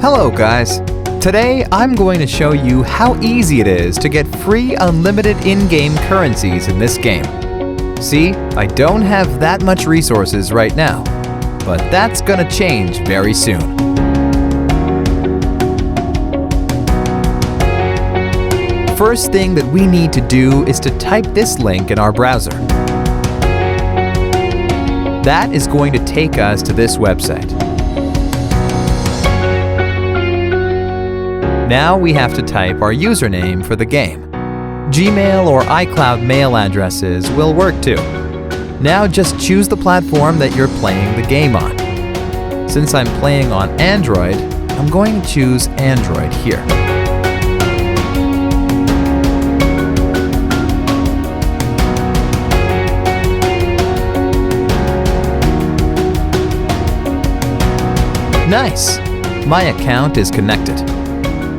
Hello guys! Today I'm going to show you how easy it is to get free unlimited in-game currencies in this game. See, I don't have that much resources right now, but that's gonna change very soon. First thing that we need to do is to type this link in our browser. That is going to take us to this website. Now we have to type our username for the game. Gmail or iCloud mail addresses will work too. Now just choose the platform that you're playing the game on. Since I'm playing on Android, I'm going to choose Android here. Nice! My account is connected.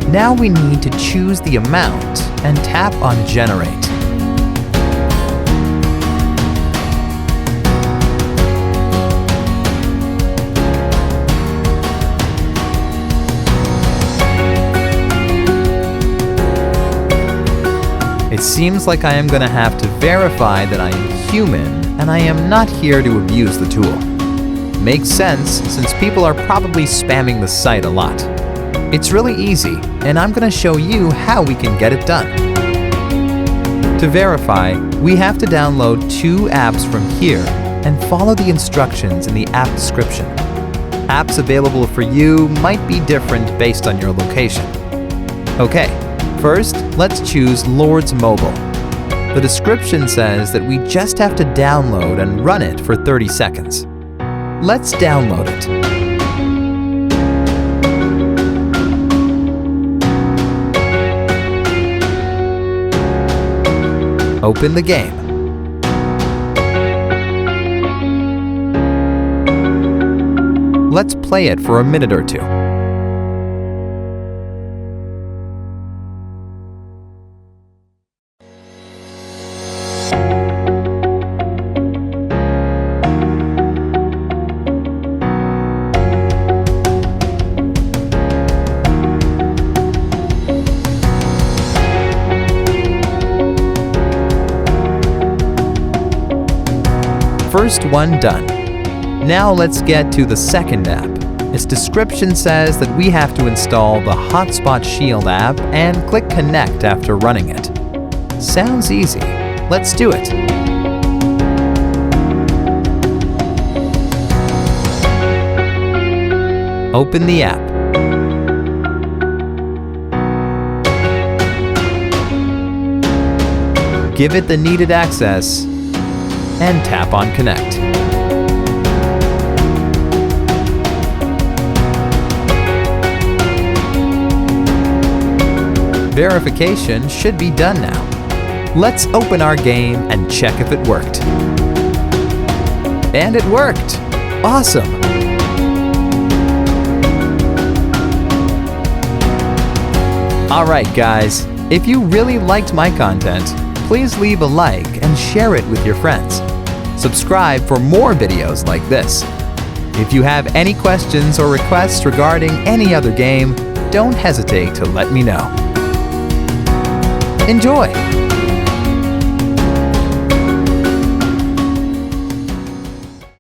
Now we need to choose the amount and tap on Generate. It seems like I am going to have to verify that I am human and I am not here to abuse the tool. Makes sense since people are probably spamming the site a lot. It's really easy, and I'm going to show you how we can get it done. To verify, we have to download 2 apps from here and follow the instructions in the app description. Apps available for you might be different based on your location. Okay, first, let's choose Lord's Mobile. The description says that we just have to download and run it for 30 seconds. Let's download it. Open the game. Let's play it for a minute or two. First one done. Now let's get to the second app. Its description says that we have to install the Hotspot Shield app and click Connect after running it. Sounds easy. Let's do it. Open the app. Give it the needed access and tap on Connect. Verification should be done now. Let's open our game and check if it worked. And it worked! Awesome! Alright guys, if you really liked my content, please leave a like and share it with your friends. Subscribe for more videos like this. If you have any questions or requests regarding any other game, don't hesitate to let me know. Enjoy!